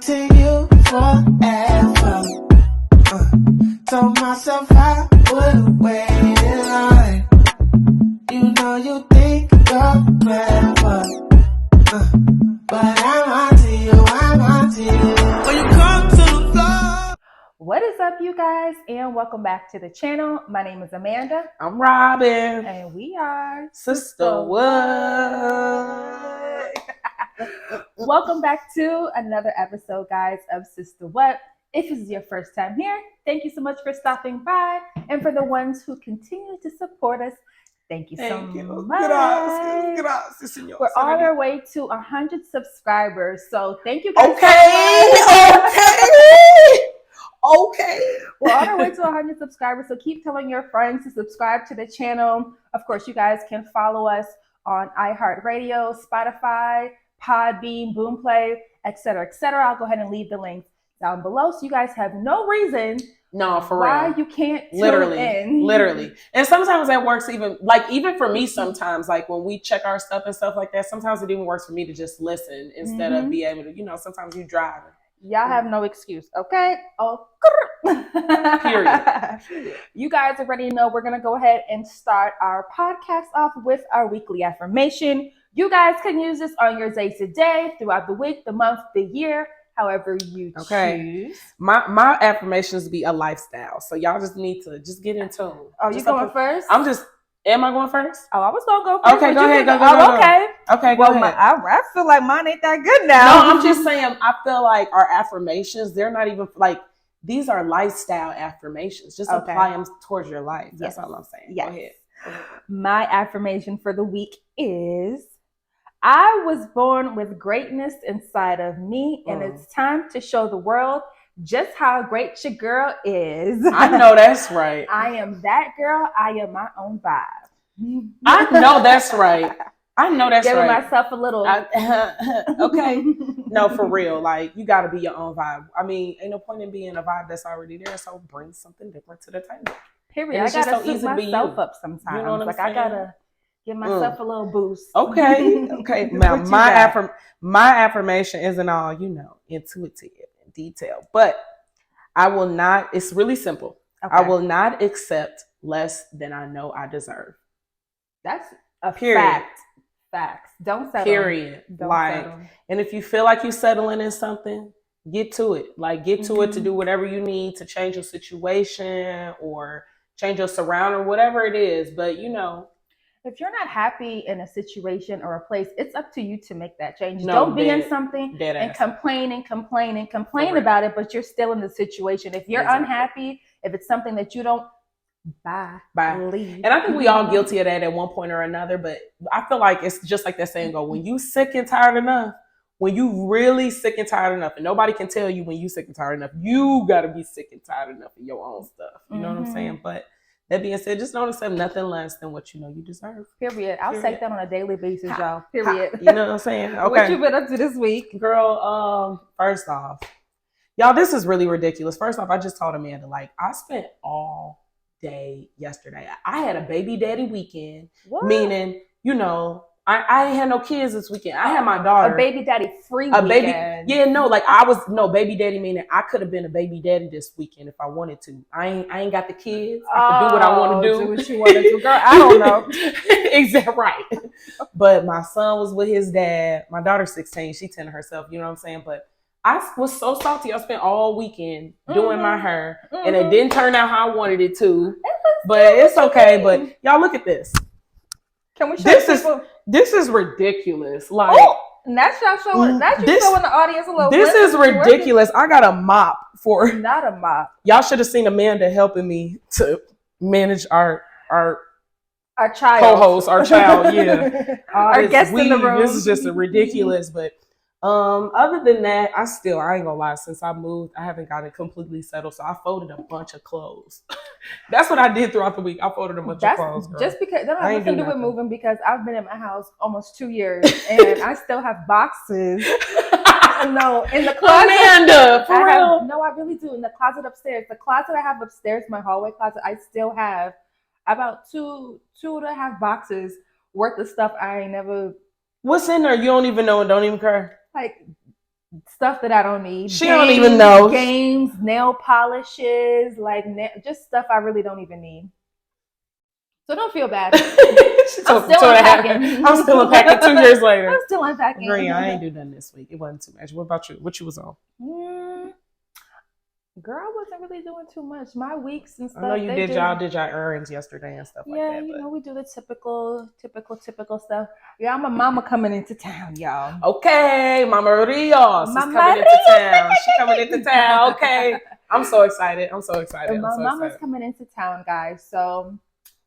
to you forever. Told myself I would wait in line. You know you think you're clever, but I'm onto you, I'm onto you. When you come to the floor. What is up, you guys, and welcome back to the channel. My name is Amanda. I'm Robin. And we are SistaWhat. Welcome back to another episode, guys, of SistaWhat. If this is your first time here, thank you so much for stopping by. And for the ones who continue to support us, thank you so much. Gracias, We're on our way to 100 subscribers, so thank you guys. Okay. We're on our way to 100 subscribers, so keep telling your friends to subscribe to the channel. Of course, you guys can follow us on iHeartRadio, Spotify, Podbean, Boomplay, etc., etc. I'll go ahead and leave the links down below, so you guys have no reason why you can't tune in. Literally. And sometimes that works even for me sometimes, like when we check our stuff and stuff like that, sometimes it even works for me to just listen instead of be able to, sometimes you drive. Y'all have no excuse, okay? Oh, period. You guys already know we're going to go ahead and start our podcast off with our weekly affirmation. You guys can use this on your day to day, throughout the week, the month, the year, however you choose. My affirmations be a lifestyle, so y'all just need to just get into them. Oh, you going first? Am I going first? Oh, I was going to go first. Okay, go ahead. Go. Okay. Okay, go ahead. I feel like mine ain't that good now. No, I'm just saying, I feel like our affirmations, they're not even like, these are lifestyle affirmations. Just apply them towards your life. That's all I'm saying. Yes. Go ahead. My affirmation for the week is, I was born with greatness inside of me, and it's time to show the world just how great your girl is. I know that's right. I am that girl. I am my own vibe. I know that's right. Giving myself a little. Okay. No, for real. Like, you got to be your own vibe. I mean, ain't no point in being a vibe that's already there. So bring something different to the table. Period. I got to suit myself up sometimes. You know what I'm saying? I got to give myself a little boost. Okay. Now, my affirmation isn't all, intuitive and detailed, but I will not, it's really simple. Okay. I will not accept less than I know I deserve. That's a fact. Facts. Don't settle. Period. Don't settle. And if you feel like you're settling in something, get to it. Like, get to it to do whatever you need to change your situation or change your surrounding or whatever it is. But, if you're not happy in a situation or a place, it's up to you to make that change. Don't be in something and complain about it, but you're still in the situation. If you're unhappy, if it's something that you don't, bye. Leave. And I think we all guilty of that at one point or another, but I feel like it's just like that saying go, when you sick and tired enough, when you really sick and tired enough, and nobody can tell you when you sick and tired enough, you got to be sick and tired enough of your own stuff. You know what I'm saying? But that being said, just don't accept nothing less than what you deserve. Period. I'll take that on a daily basis, y'all. Period. You know what I'm saying? Okay. What you been up to this week? Girl, first off, y'all, this is really ridiculous. First off, I just told Amanda, I spent all day yesterday. I had a baby daddy weekend, meaning, I ain't had no kids this weekend. I had my daughter. A baby daddy free weekend. Baby daddy meaning I could have been a baby daddy this weekend if I wanted to. I ain't got the kids. I can do what I want to do. Do what you want to do, girl. I don't know. Exactly right. But my son was with his dad. My daughter's 16. She tended herself. You know what I'm saying? But I was so salty. I spent all weekend doing my hair, and it didn't turn out how I wanted it to. But it's okay. But y'all, look at this. Can we show people? This is ridiculous. That's y'all showing. That's you showing the audience a little. This is ridiculous. I got a mop for. Not a mop. Y'all should have seen Amanda helping me to manage our child, co-host, our child. Yeah, our guest in the room. This is just ridiculous, but. Other than that, I ain't gonna lie, since I moved, I haven't gotten completely settled. So I folded a bunch of clothes. That's what I did throughout the week. I folded a bunch of clothes. Girl. Just because that have nothing to do with moving, because I've been in my house almost 2 years and I still have boxes. No, in the closet. Amanda, for real? No, I really do. In the closet upstairs. The closet I have upstairs, my hallway closet, I still have about two and a half boxes worth of stuff I ain't never. What's in there? You don't even know and don't even care. Like stuff that I don't need. She don't even know. Games, nail polishes, like just stuff I really don't even need. So don't feel bad. I'm still unpacking. I'm still unpacking 2 years later. I'm still unpacking. Green, I ain't do nothing this week. It wasn't too much. What about you? What you was on? Girl, I wasn't really doing too much. My weeks and stuff. I know you did y'all errands yesterday and stuff like that. Yeah, you know, we do the typical stuff. Yeah, I'm a mama coming into town, y'all. Okay, Mama Rios is coming into town. She coming into town. Okay. I'm so excited. Mama's coming into town, guys. So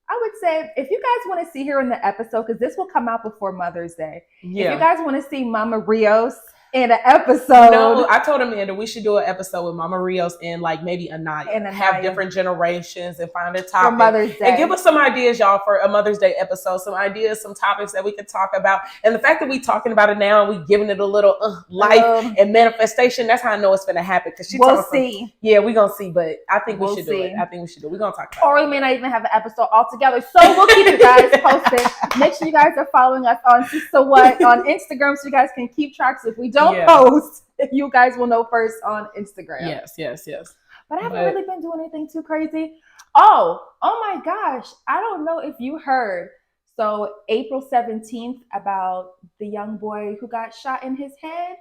I would say if you guys want to see her in the episode, because this will come out before Mother's Day. Yeah. If you guys want to see Mama Rios in an episode. No, I told Amanda we should do an episode with Mama Rios and like maybe Anaya. Have different generations and find a topic. For Mother's Day. And give us some ideas, y'all, for a Mother's Day episode. Some ideas, some topics that we could talk about. And the fact that we talking about it now and we giving it a little life and manifestation, that's how I know it's going to happen. Because we'll see. Yeah, we're going to see. But I think we should do it. We're going to talk about it. Or we may not even have an episode altogether. So we'll keep you guys posted. Make sure you guys are following us on SistaWhat on Instagram so you guys can keep track. So if we don't post, you guys will know first on Instagram. Yes. But I haven't really been doing anything too crazy. Oh my gosh. I don't know if you heard. So April 17th about the young boy who got shot in his head.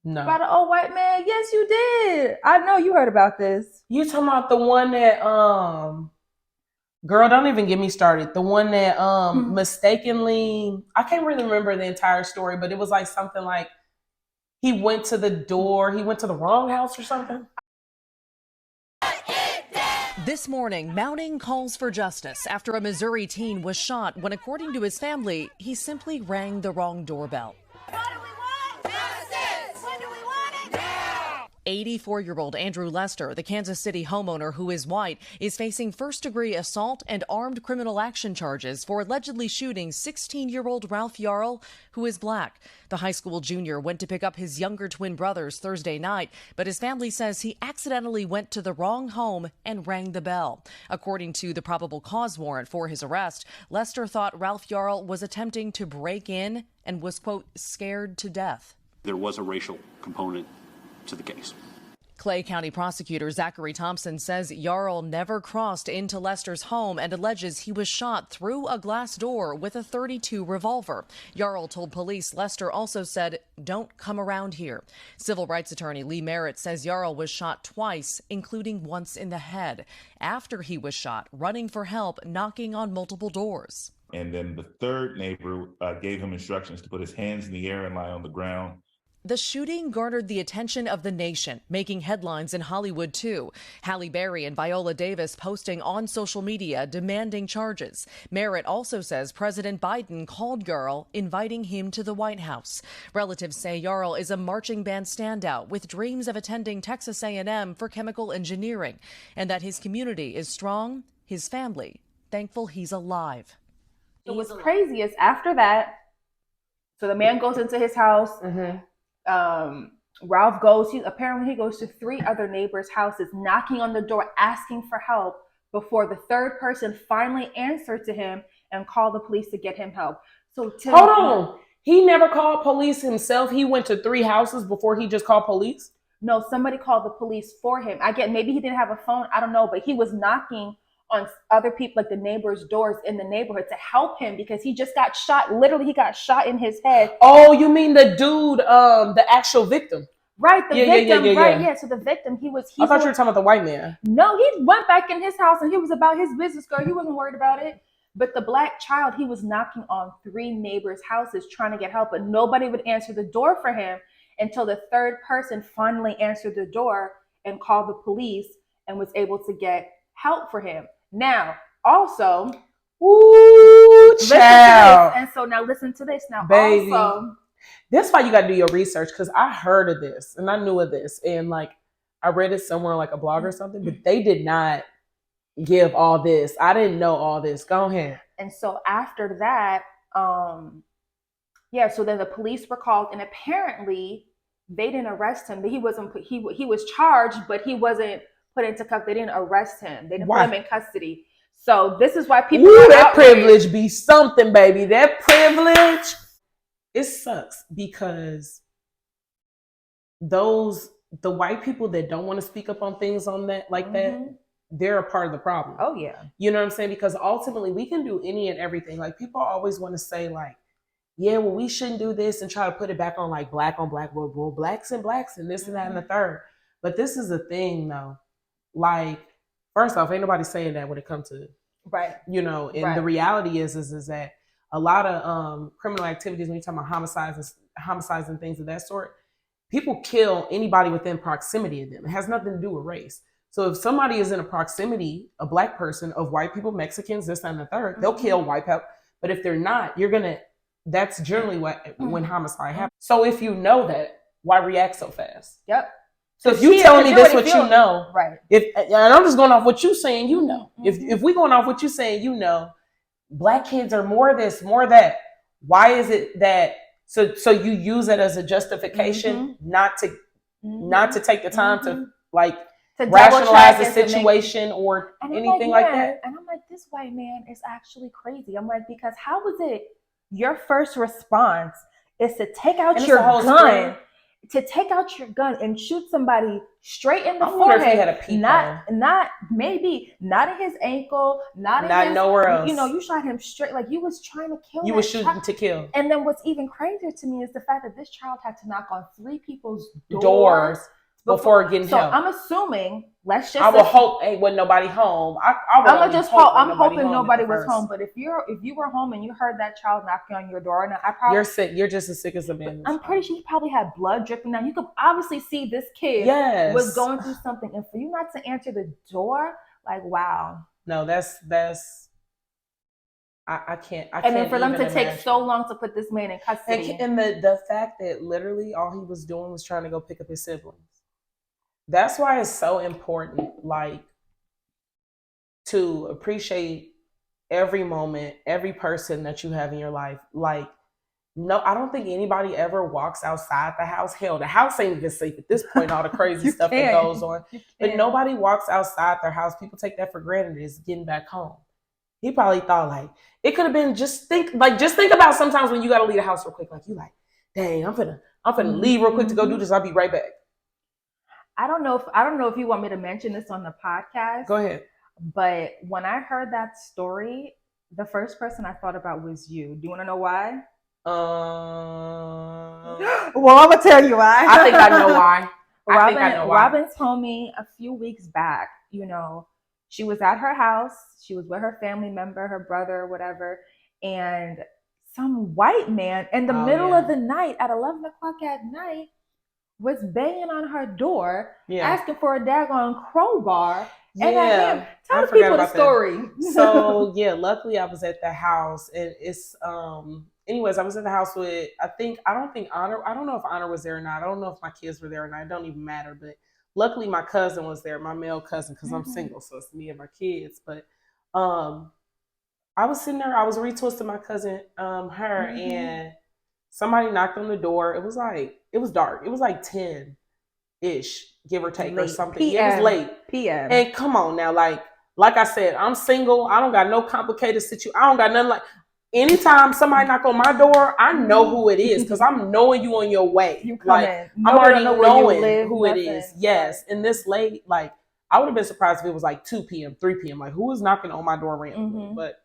No. By the old white man. Yes, you did. I know you heard about this. You talking about the one that girl, don't even get me started. The one that mistakenly, I can't really remember the entire story, but it was like something like he went to the wrong house or something. This morning, mounting calls for justice after a Missouri teen was shot when, according to his family, he simply rang the wrong doorbell. What do we want? Justice! When do we want it? Now! 84-year-old Andrew Lester, the Kansas City homeowner who is white, is facing first-degree assault and armed criminal action charges for allegedly shooting 16-year-old Ralph Yarl, who is black. The high school junior went to pick up his younger twin brothers Thursday night, but his family says he accidentally went to the wrong home and rang the bell. According to the probable cause warrant for his arrest, Lester thought Ralph Yarl was attempting to break in and was, quote, scared to death. There was a racial component to the case. Clay County prosecutor Zachary Thompson says Yarl never crossed into Lester's home and alleges he was shot through a glass door with a .32 revolver. Yarl told police Lester also said, "Don't come around here." Civil rights attorney Lee Merritt says Yarl was shot twice, including once in the head. After he was shot, running for help, knocking on multiple doors. And then the third neighbor gave him instructions to put his hands in the air and lie on the ground. The shooting garnered the attention of the nation, making headlines in Hollywood, too. Halle Berry and Viola Davis posting on social media demanding charges. Merritt also says President Biden called Yarl, inviting him to the White House. Relatives say Yarl is a marching band standout with dreams of attending Texas A&M for chemical engineering, and that his community is strong, his family thankful he's alive. So what's crazy is after that, so the man goes into his house. Ralph goes, he goes to 3 other neighbors' houses, knocking on the door, asking for help before the third person finally answered to him and called the police to get him help. So hold on. He never called police himself. He went to 3 houses before he just called police? No, somebody called the police for him. I get maybe he didn't have a phone. I don't know, but he was knocking on other people, like the neighbors' doors in the neighborhood to help him because he just got shot. Literally, he got shot in his head. Oh, you mean the dude, the actual victim? Right, the victim. Yeah. So the victim, I thought you were talking about the white man. No, he went back in his house and he was about his business, girl. He wasn't worried about it. But the black child, he was knocking on 3 neighbors' houses trying to get help, but nobody would answer the door for him until the third person finally answered the door and called the police and was able to get help for him. Now, also, child. And so now listen to this. Now, baby, also, that's why you got to do your research because I heard of this and I knew of this and like I read it somewhere like a blog or something, but they did not give all this. I didn't know all this. Go ahead. And so after that, so then the police were called and apparently they didn't arrest him. He was charged, but he wasn't put into custody. They didn't arrest him. They didn't put him in custody. So this is why people that privilege be something, baby. That privilege, it sucks because the white people that don't want to speak up on things on that like that, they're a part of the problem. Oh yeah. You know what I'm saying? Because ultimately we can do any and everything. Like people always want to say like, yeah, well, we shouldn't do this and try to put it back on like black on black, well, blacks and this and that and the third. But this is the thing though. Like, first off, ain't nobody saying that when it comes to, you know, and the reality is that a lot of criminal activities, when you're talking about homicides and things of that sort, people kill anybody within proximity of them. It has nothing to do with race. So if somebody is in a proximity, a black person, of white people, Mexicans, this and the third, they'll kill white people. But if they're not, that's generally when homicide happens. So if you know that, why react so fast? Yep. So if you telling me this what you know, right? And I'm just going off what you saying, you know. If we going off what you saying, you know, black kids are more this, more that. Why is it that? So you use it as a justification not to take the time to like to rationalize the situation or anything like that. And I'm like, this white man is actually crazy. I'm like, because how was it your first response is to take out your gun? To take out your gun and shoot somebody straight in the forehead, not in his ankle, not nowhere else. You know, you shot him straight, like you was trying to kill. You were shooting to kill. And then what's even crazier to me is the fact that this child had to knock on 3 people's doors before getting help. So I'm assuming, I will hope ain't wasn't nobody home. I'm hoping nobody was home. But if you were home and you heard that child knocking on your door, now you're sick. You're just as sick as a man. I'm pretty sure you probably had blood dripping down. You could obviously see this kid was going through something, and for you not to answer the door, like wow. No, that's. I can't. And then for them to take so long to put this man in custody, and the fact that literally all he was doing was trying to go pick up his siblings. That's why it's so important, like, to appreciate every moment, every person that you have in your life. Like, no, I don't think anybody ever walks outside the house. Hell, the house ain't even safe at this point, all the crazy stuff that goes on. But nobody walks outside their house. People take that for granted as getting back home. He probably thought, like, it could have been just think about sometimes when you got to leave the house real quick. Like, you like, dang, I'm finna leave real quick to go do this. I'll be right back. I don't know if you want me to mention this on the podcast. Go ahead. But when I heard that story, the first person I thought about was you. Do you want to know why? Well, I'm gonna tell you why. I think I know why. Robin told me a few weeks back. You know, she was at her house. She was with her family member, her brother, whatever, and some white man in the middle of the night at 11 o'clock at night was banging on her door, asking for a daggone crowbar. And tell the people the story. So luckily I was at the house, and it's anyways, I was at the house with I don't know if Honor was there or not. I don't know if my kids were there or not. It don't even matter. But luckily my cousin was there, my male cousin, because I'm single, so it's me and my kids. But I was sitting there, I was retwisting my cousin, and somebody knocked on the door. It was dark. It was like 10-ish, give or take, or something. PM. It was late. PM. And come on now, like I said, I'm single. I don't got no complicated situation. I don't got nothing like. Anytime somebody knock on my door, I know who it is because I'm knowing you on your way. You come like in. I'm already knowing who nothing. It is. Yes, and this late, like I would have been surprised if it was like 2 p.m., 3 p.m. Like who is knocking on my door randomly? But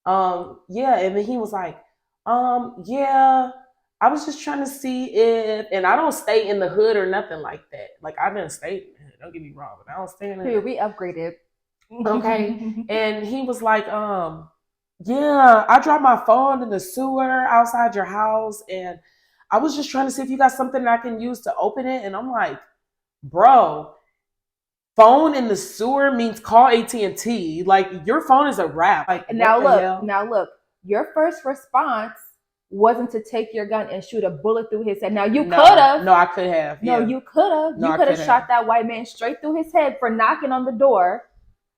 and then he was like, I was just trying to see if, and I don't stay in the hood or nothing like that. Like I didn't stay in the hood. Don't get me wrong, but I don't stay in the hood. We upgraded. Okay, and he was like, I dropped my phone in the sewer outside your house, and I was just trying to see if you got something I can use to open it. And I'm like, bro, phone in the sewer means call AT&T. Like your phone is a wrap. Like now look, your first response wasn't to take your gun and shoot a bullet through his head. Now you could have. No, I could have. No, you could have. You could have shot that white man straight through his head for knocking on the door.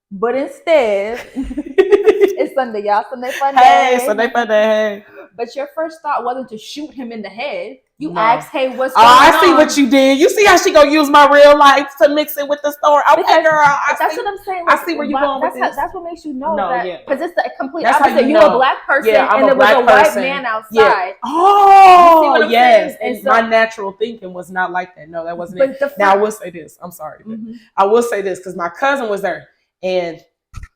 But instead, it's Sunday, y'all. Sunday fun day. Hey, Sunday fun day. But your first thought wasn't to shoot him in the head. You No. asked, hey, what's Oh, going on? I see what you did. You see how she gonna use my real life to mix it with the story. Okay, Because girl. that's what I'm saying. Like, I see where you're going with this. That's what makes you know No, that. yeah. Because it's the complete That's how opposite. you You're a know. black person, Yeah, I'm and a there was black a white person. man outside. Yeah. You see Oh, what I'm yes. saying? And my natural thinking was not like that. No, that wasn't it. But Now, I will say this. I'm sorry. But I will say this because my cousin was there. And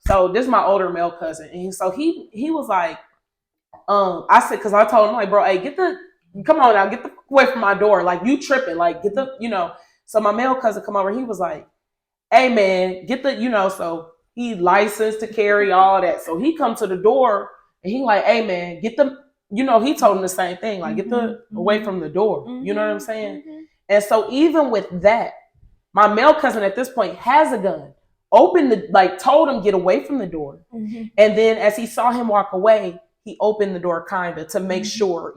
so this is my older male cousin. And so he was like, I said, because I told him, like, bro, hey, come on now, get the fuck away from my door. Like, you tripping. Like, get the, So my male cousin come over. He was like, hey, man, get the, so he licensed to carry all that. So he come to the door and he like, hey, man, get the, he told him the same thing. Like, get the away from the door. You know what I'm saying? And so even with that, my male cousin at this point has a gun. Told him get away from the door. And then as he saw him walk away, he opened the door kinda to make sure,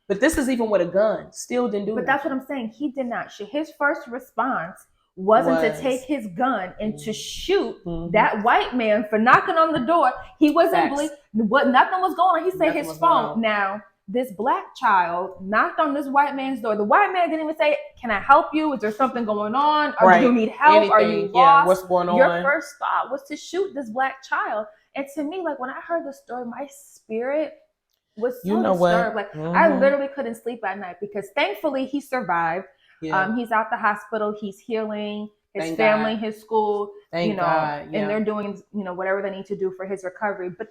But this is even with a gun. Still didn't do it. But that's what I'm saying. He did not shoot. His first response wasn't to take his gun and to shoot that white man for knocking on the door. He wasn't nothing was going on. He said his phone. Now, this black child knocked on this white man's door. The white man didn't even say, can I help you? Is there something going on? Or do you need help? Anything. Are you lost? Yeah, what's going on? Your first thought was to shoot this black child. And to me, like when I heard the story, my spirit was so disturbed. Like I literally couldn't sleep at night because thankfully he survived. Yeah. He's out the hospital. He's healing. His family, his school, and they're doing, whatever they need to do for his recovery. But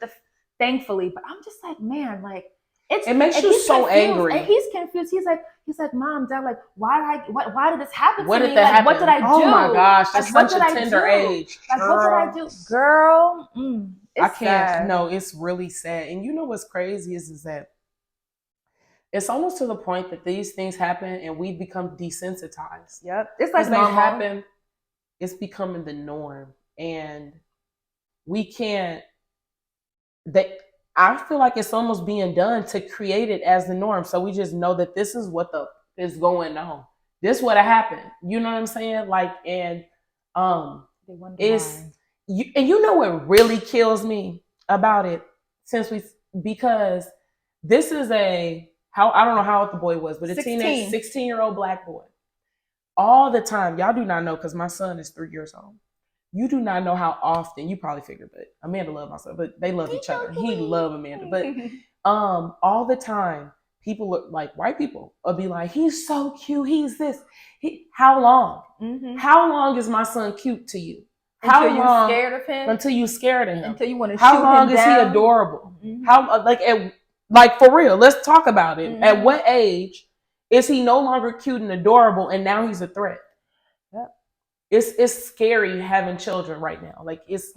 thankfully, but I'm just like, man, like it makes you so angry. And he's confused. He's like, Mom, Dad, like, why did this happen to me? What did that happen? What did I do? Oh my gosh, that's like, such a tender age. Like, what did I do, girl? I can't. Sad. No, it's really sad. And you know what's crazy is that it's almost to the point that these things happen and we become desensitized. Yep, it's like things happen. It's becoming the norm, and we can't. I feel like it's almost being done to create it as the norm. So we just know that this is what is going on. This would have happened. You know what I'm saying? Like, and it's. You know what really kills me about it because this is I don't know how old the boy was, but a 16-year-old black boy. All the time, y'all do not know because my son is 3 years old. You do not know how often, you probably figured, but Amanda loved my son, but they love each other. He loved Amanda. But all the time, people look like white people will be like, he's so cute, he's this. How long? How long is my son cute to you? How until long? You're scared of him? Until you scared of him. Until you want to shoot him down? How long is he adorable? How like for real, let's talk about it. At what age is he no longer cute and adorable and now he's a threat? Yep. It's scary having children right now. Like it's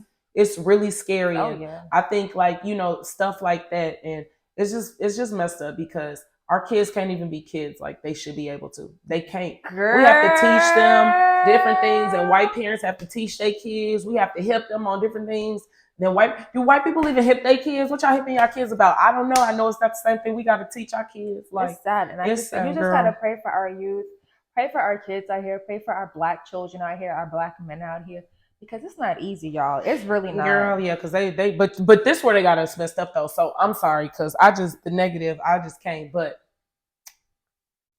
really scary. Oh, and yeah. I think like, stuff like that, and it's just messed up because our kids can't even be kids like they should be able to. They can't. Girl. We have to teach them different things, and white parents have to teach their kids. We have to hip them on different things. Then do white people even hip their kids? What y'all hipping your kids about? I don't know. I know it's not the same thing. We got to teach our kids. Like, it's sad. And you just gotta pray for our youth, pray for our kids out here, pray for our black children out here, our black men out here. Because it's not easy, y'all. It's really not. Girl, yeah, because but this where they got us messed up though. So I'm sorry, because I just can't. But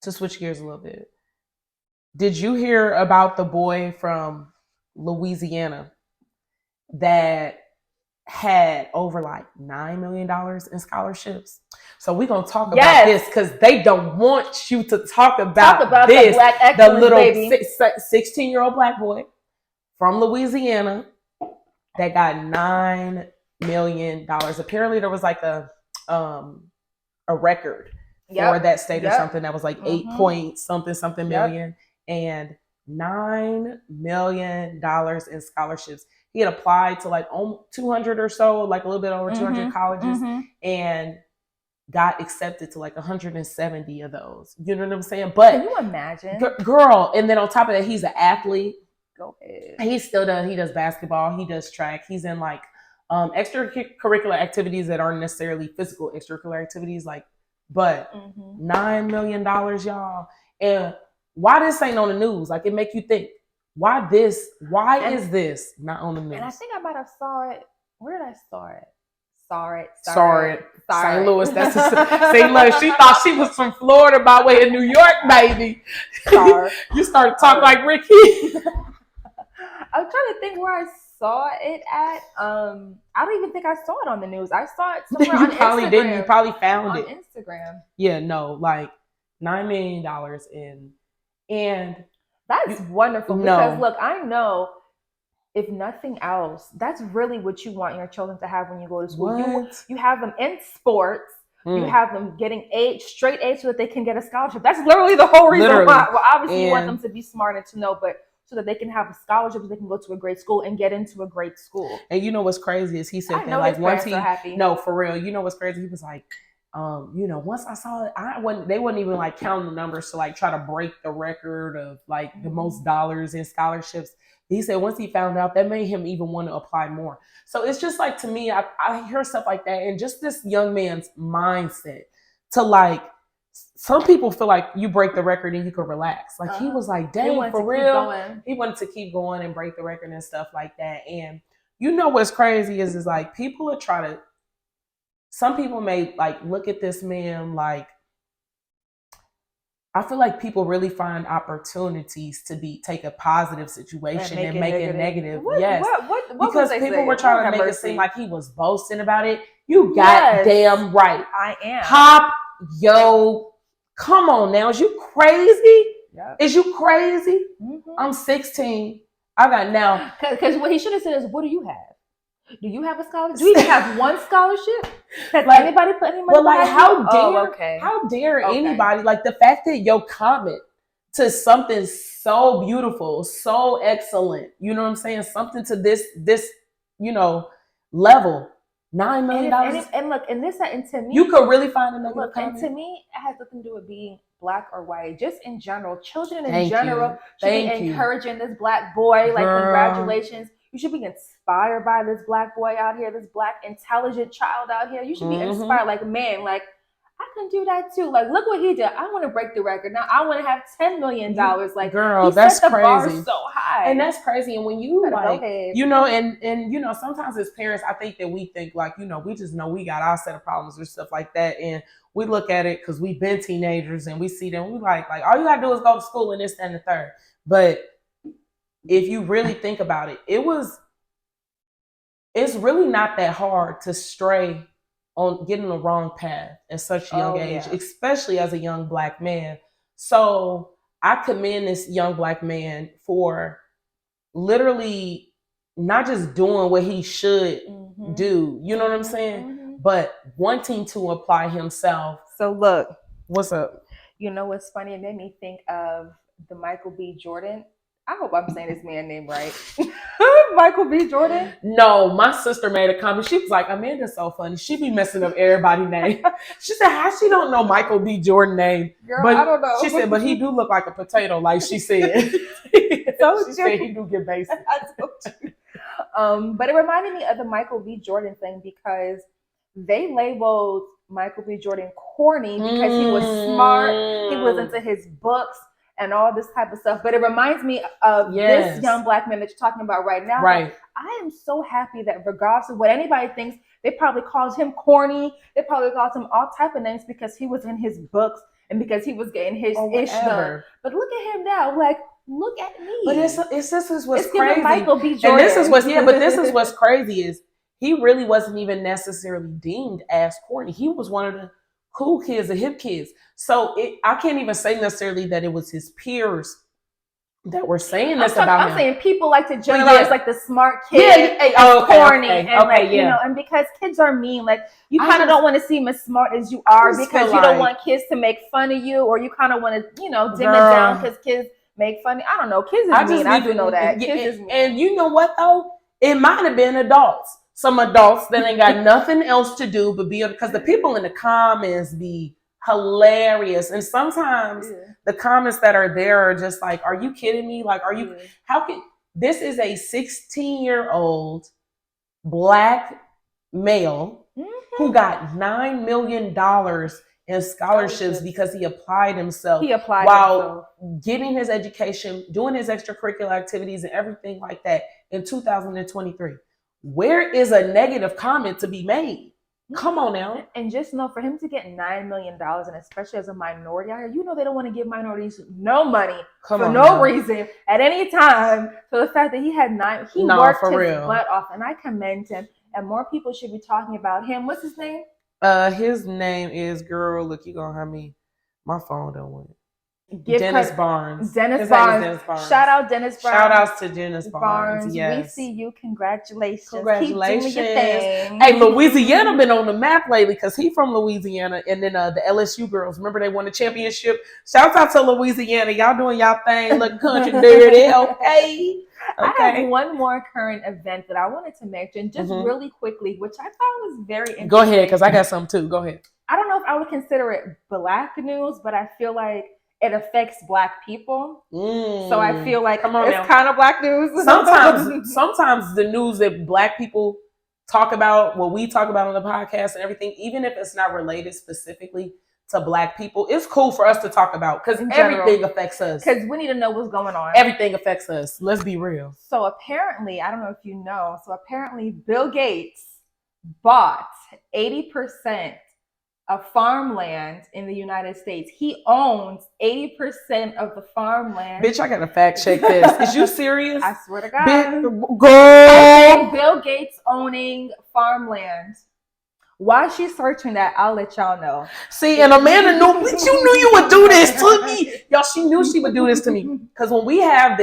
to switch gears a little bit, did you hear about the boy from Louisiana that had over like $9 million in scholarships? So we're gonna talk about this because they don't want you to talk about this. The little 16-year-old black boy from Louisiana that got $9 million. Apparently there was like a record for that state or something that was like 8 point something million, and $9 million in scholarships. He had applied to like 200 or so, like a little bit over 200 colleges, and got accepted to like 170 of those. You know what I'm saying? But can you imagine? Girl, and then on top of that, he's an athlete. Go ahead. He does basketball, he does track, he's in like extracurricular activities that aren't necessarily physical extracurricular activities, like, but $9 million, y'all. And why this ain't on the news? Like, it make you think, why is this not on the news? And I think I might have saw it. Where did I saw it? Sorry. St. Louis. That's St. Louis. She thought she was from Florida by way of New York, baby. Sorry. You started talking like Ricky. I'm trying to think where I saw it at. I don't even think I saw it on the news. I saw it somewhere on probably Instagram. didn't. You probably found it on Instagram. Yeah, no, like $9 million and that's wonderful because look, I know if nothing else, that's really what you want your children to have when you go to school. You have them in sports. You have them getting straight A's so that they can get a scholarship. That's literally the whole reason why. Well, obviously you want them to be smart and to know, but so that they can have a scholarship, so they can go to a great school and get into a great school. And you know what's crazy is he said that like once he no for real. You know what's crazy? He was like, once I saw it, they wouldn't even like count the numbers to like try to break the record of like the most dollars in scholarships. He said once he found out, that made him even want to apply more. So it's just like, to me, I hear stuff like that, and just this young man's mindset to like, some people feel like you break the record and you can relax. Like he was like, dang, for real. He wanted to keep going and break the record and stuff like that. And you know what's crazy is like people are trying to, some people may like look at this man like, I feel like people really find opportunities to take a positive situation and make it negative. Yes. What because people were trying to make it seem like he was boasting about it. You goddamn right. I am. Pop, yo, come on now. Is you crazy? Yep. Is you crazy? Mm-hmm. I'm 16. I got now. Because what he should have said is, what do you have? Do you have a scholarship? Do you even have one scholarship? Has like, anybody put any money? But like, how behind dare anybody? Like the fact that your comment to something so beautiful, so excellent, you know what I'm saying? Something to this, level, $9 million. And look, and to me, you could really find a negative comment. And to me, it has nothing to do with being black or white. Just in general, children in general should be encouraging this black boy. Like, congratulations. You should be inspired by this black boy out here, this black intelligent child out here. You should be inspired, like, man, like, I can do that too. Like, look what he did. I want to break the record. Now I want to have $10 million. Like, girl, that's set the crazy. bar so high. And that's crazy. And when you like, and sometimes as parents, I think that we think like, we just know we got our set of problems or stuff like that. And we look at it because we've been teenagers and we see them. We like all you gotta do is go to school and this, that, and the third. But if you really think about it, it's really not that hard to stray on getting the wrong path at such a young age, especially as a young black man. So I commend this young black man for literally not just doing what he should do, you know what I'm saying? But wanting to apply himself. So look, what's up? You know what's funny? It made me think of the Michael B. Jordan. I hope I'm saying his man name right. Michael B. Jordan? No, my sister made a comment. She was like, Amanda's so funny. She be messing up everybody's name. She said, how she don't know Michael B. Jordan's name? Girl, but I don't know. She said, but he do look like a potato, like she said. She said he do get basic. I told you. But it reminded me of the Michael B. Jordan thing because they labeled Michael B. Jordan corny because he was smart. He was into his books and all this type of stuff. But it reminds me of this young black man that you're talking about right now. Right. I am so happy that regardless of what anybody thinks, they probably called him corny. They probably called him all type of names because he was in his books and because he was getting his ish done. But look at him now. Like, look at me. But this is what's crazy. Michael B. Jordan. And this is what's crazy is he really wasn't even necessarily deemed as corny. He was one of the cool kids, the hip kids. So I can't even say necessarily that it was his peers that were saying this about him. I'm saying people like to generalize like the smart kid, corny, and because kids are mean, like you kind of don't want to seem as smart as you are because you don't want kids to make fun of you, or you kind of want to, dim it down because kids make fun. I don't know. Kids is mean. I do know that. Kids is mean. And you know what though? It might have been adults. Some adults that ain't got nothing else to do but be, because the people in the comments be hilarious. And sometimes the comments that are there are just like, are you kidding me? Like, this is a 16-year-old black male who got $9 million in scholarships because he applied himself. Getting his education, doing his extracurricular activities and everything like that in 2023. Where is a negative comment to be made? Come on now. And just know, for him to get $9 million, and especially as a minority, you know they don't want to give minorities no money for no reason at any time. So the fact that he had he worked his butt off, and I commend him. And more people should be talking about him. What's his name? His name is, girl, look, you gonna have me. My phone don't work. Dennis Barnes. Dennis Barnes. Shout out Dennis Barnes. Shout outs to Dennis Barnes. Yes. We see you. Congratulations. Congratulations. Keep doing your thing. Hey, Louisiana been on the map lately because he from Louisiana. And then the LSU girls, remember they won the championship? Shout out to Louisiana. Y'all doing y'all thing. Look country dirty. Okay. I have one more current event that I wanted to mention just really quickly, which I thought was very interesting. Go ahead, because I got some too. Go ahead. I don't know if I would consider it Black news, but I feel like it affects Black people. So I feel like it's kind of Black news. Sometimes the news that Black people talk about, what we talk about on the podcast and everything, even if it's not related specifically to Black people, it's cool for us to talk about because everything affects us. Because we need to know what's going on. Everything affects us. Let's be real. So apparently, I don't know if you know, Bill Gates bought 80% of farmland in the United States. He owns 80% of the farmland. Bitch, I gotta fact check this. Is you serious? I swear to God. Girl. Bill Gates owning farmland. While she's searching that, I'll let y'all know. See, and Amanda knew you would do this to me. Y'all, she knew she would do this to me. Because when we have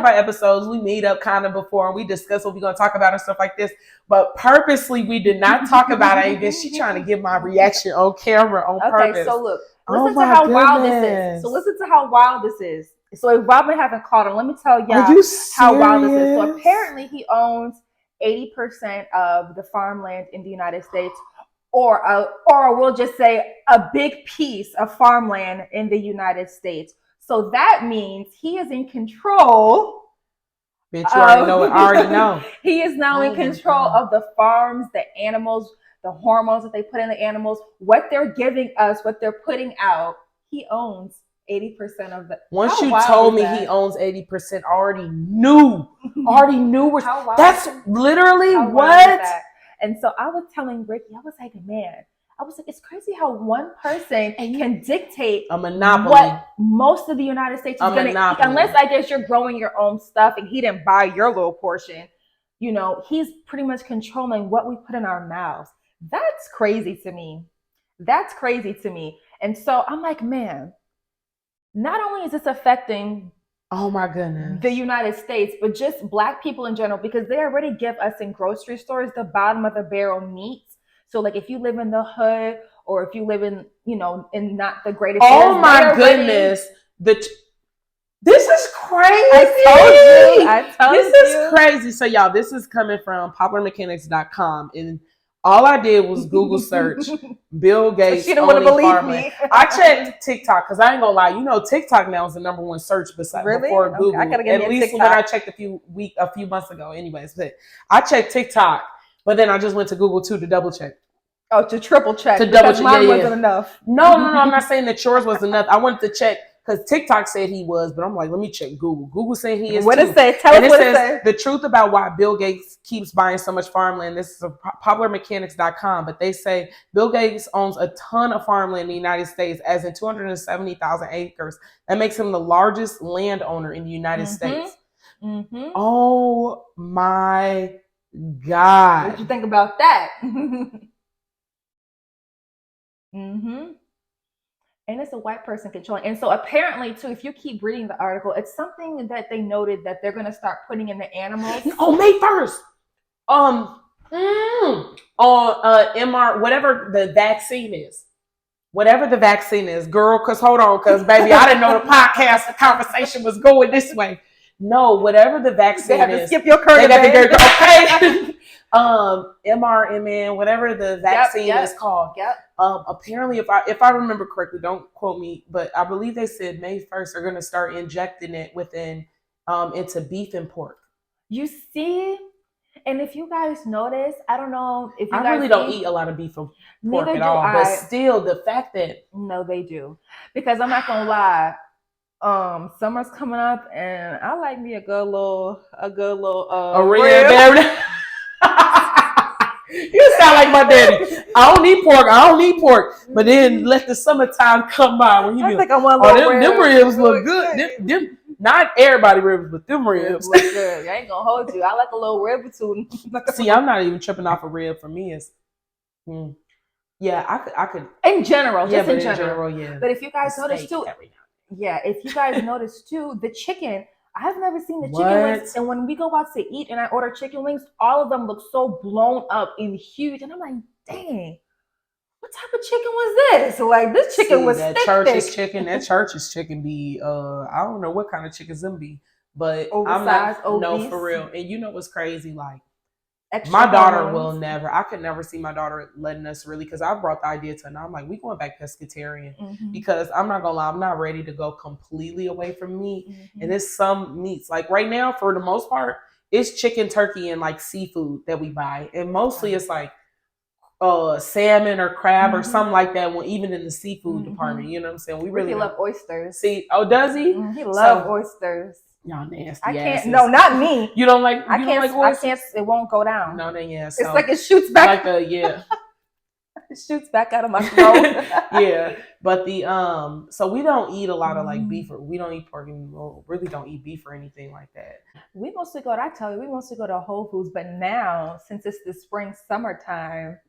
our episodes, we meet up kind of before and we discuss what we're going to talk about and stuff like this. But purposely, we did not talk about anything. She's trying to get my reaction on camera on purpose. Okay, so look. Listen to how wild this is. So listen to how wild this is. So if Robin haven't caught on, let me tell y'all how wild this is. So apparently he owns 80% of the farmland in the United States, or we'll just say a big piece of farmland in the United States. So that means he is in control. Bitch, you already know it. I already know. He is now in control of the farms, the animals, the hormones that they put in the animals, what they're giving us, what they're putting out. He owns 80% of the. Once you told me he owns 80%, I already knew. That's literally what. And so I was telling Ricky, I was like, man, it's crazy how one person can dictate a monopoly what most of the United States is going to eat. Unless I guess you're growing your own stuff and he didn't buy your little portion. You know, he's pretty much controlling what we put in our mouths. That's crazy to me. And so I'm like, man, not only is this affecting the United States, but just Black people in general, because they already give us in grocery stores the bottom of the barrel meats. So like if you live in the hood or if you live in, in not the greatest. Oh my goodness. This is crazy. I told you. This is crazy. So y'all, this is coming from popularmechanics.com, and all I did was Google search Bill Gates. She didn't want to believe farmland. me. I checked TikTok because I ain't gonna lie. TikTok now is the number one search before Google. I gotta get At least when I checked a few months ago. Anyways, but I checked TikTok, but then I just went to Google too to double check. Oh, to triple check. To double check. Mine wasn't enough. No. I'm not saying that yours was enough. I wanted to check because TikTok said he was, but I'm like, let me check Google. Google said he is. What too. it say? Tell us what it says. The truth about why Bill Gates keeps buying so much farmland. This is popularmechanics.com, but they say Bill Gates owns a ton of farmland in the United States, as in 270,000 acres. That makes him the largest landowner in the United States. Mm-hmm. Oh my God. What you think about that? And it's a white person controlling. And so apparently, too, if you keep reading the article, it's something that they noted that they're going to start putting in the animals. Oh, May 1st. MR, whatever the vaccine is. Whatever the vaccine is, girl, because baby, I didn't know the podcast conversation was going this way. No, whatever the vaccine they have is. To skip your current event. Okay. MRMN, whatever the vaccine is called. Yep. Apparently, if I remember correctly, don't quote me, but I believe they said May 1st they're going to start injecting it into beef and pork. You see? And if you guys notice, I don't know if you I guys really don't eat a lot of beef and pork at all. But still, the fact that no, they do, because I'm not gonna lie. Summer's coming up, and I like me a good little rib. You sound like my daddy. I don't need pork. I don't need pork. But then let the summertime come by when he I be think like, I want oh, little them ribs look good. Them, not everybody ribs, but them ribs. Look good. I ain't gonna hold you. I like a little rib or two. See, I'm not even tripping off a rib. For me, it's yeah, I could. In general, Yeah, just but in general. yeah. But if you guys A notice steak too, every now yeah, if you guys notice too, the chicken. I've never seen the What? chicken wings, and when we go out to eat and I order chicken wings, all of them look so blown up and huge, and I'm like, dang, what type of chicken was this? Like this chicken was that thick, church's thick. chicken. That church's chicken be I don't know what kind of chickens them be, but Oversized, I'm not obese. no for real. And you know what's crazy? Like Extra my daughter hormones. will never. I could never see my daughter letting us really, because I brought the idea to her. And I'm like, we going back pescatarian because I'm not gonna lie, I'm not ready to go completely away from meat. And it's some meats. Like right now, for the most part, it's chicken, turkey, and like seafood that we buy, and mostly it's like salmon or crab or something like that. When even in the seafood department, you know what I'm saying? We really love oysters. See, oh, does he? He loves oysters. Y'all nasty. I can't. asses. No, not me. You don't like. I You can't. don't like I can't. It won't go down. No, then yeah. It's like it shoots back. Like yeah. It shoots back out of my throat. Yeah, but the so we don't eat a lot of like beef, or we don't eat pork, and really don't eat beef or anything like that. We mostly go. I tell you, we mostly go to Whole Foods. But now, since it's the spring, summertime,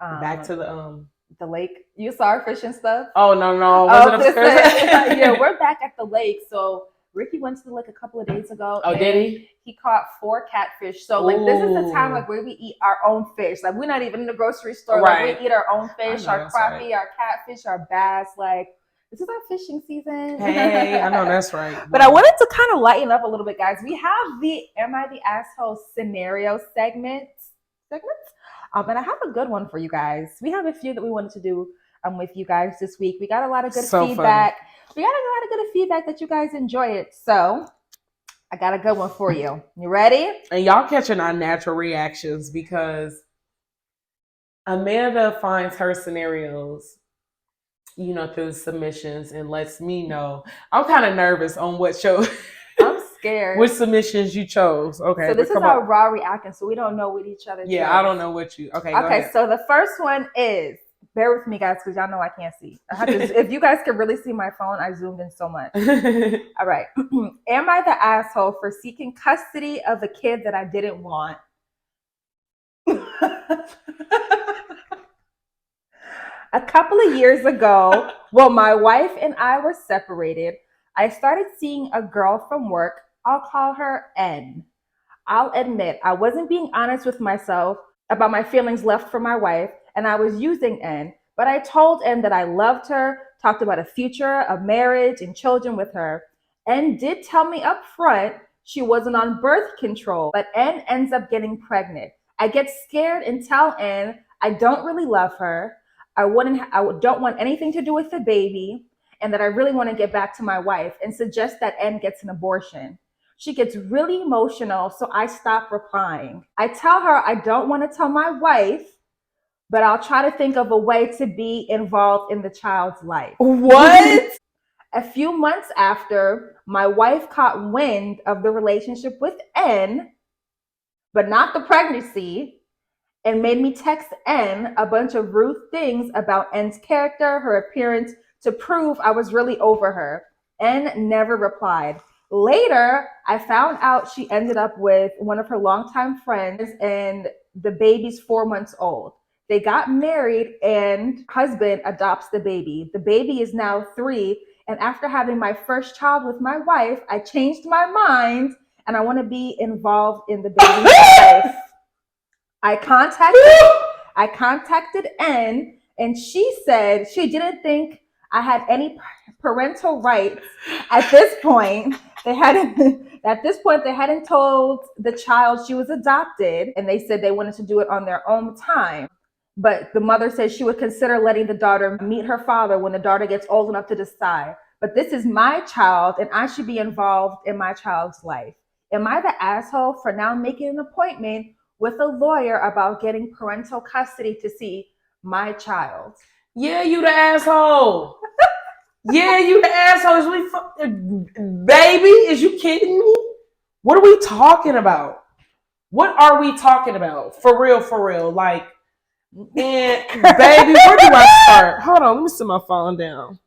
Back to the lake. You saw our fish and stuff. Oh no, was it upstairs? Yeah, we're back at the lake. So Ricky went to the lake a couple of days ago. Oh, did he? He caught 4 catfish. So like this is the time like where we eat our own fish. Like we're not even in the grocery store. Right. Like we eat our own fish, our crappie, right. our catfish, our bass. Like this is our fishing season. Hey, I know that's right. But I wanted to kind of lighten up a little bit, guys. We have the Am I the Asshole scenario segments. And I have a good one for you guys. We have a few that we wanted to do with you guys this week. We got a lot of good feedback. We got a lot of good feedback that you guys enjoy it. So I got a good one for you. You ready? And y'all catching our natural reactions because Amanda finds her scenarios, you know, through submissions and lets me know. I'm kind of nervous on what show. I'm scared. Which submissions you chose. Okay. So this is our raw reaction. So we don't know what each other chose. I don't know what you. Okay. Okay. So the first one is, bear with me, guys, because y'all know I can't see. If you guys could really see my phone, I zoomed in so much. All right. Am I the asshole for seeking custody of a kid that I didn't want? A couple of years ago, while my wife and I were separated, I started seeing a girl from work. I'll call her N. I'll admit I wasn't being honest with myself about my feelings left for my wife, and I was using N, but I told N that I loved her, talked about a future, a marriage, and children with her. N did tell me up front she wasn't on birth control, but N ends up getting pregnant. I get scared and tell N I don't really love her. I don't want anything to do with the baby, and that I really want to get back to my wife, and suggest that N gets an abortion. She gets really emotional, so I stop replying. I tell her I don't want to tell my wife, but I'll try to think of a way to be involved in the child's life. What? A few months after, my wife caught wind of the relationship with N, but not the pregnancy, and made me text N a bunch of rude things about N's character, her appearance, to prove I was really over her. N never replied. Later, I found out she ended up with one of her longtime friends, and the baby's 4 months old. They got married, and husband adopts the baby. The baby is now 3, and after having my first child with my wife, I changed my mind, and I want to be involved in the baby's life. I contacted N, and she said she didn't think I had any parental rights at this point. They hadn't told the child she was adopted, and they said they wanted to do it on their own time. But the mother said she would consider letting the daughter meet her father when the daughter gets old enough to decide. But this is my child, and I should be involved in my child's life. Am I the asshole for now making an appointment with a lawyer about getting parental custody to see my child? Yeah, you the asshole. Yeah, you the asshole. Baby, is you kidding me? What are we talking about? What are we talking about? For real. Like, and baby, where do I start? Hold on, let me sit my phone down.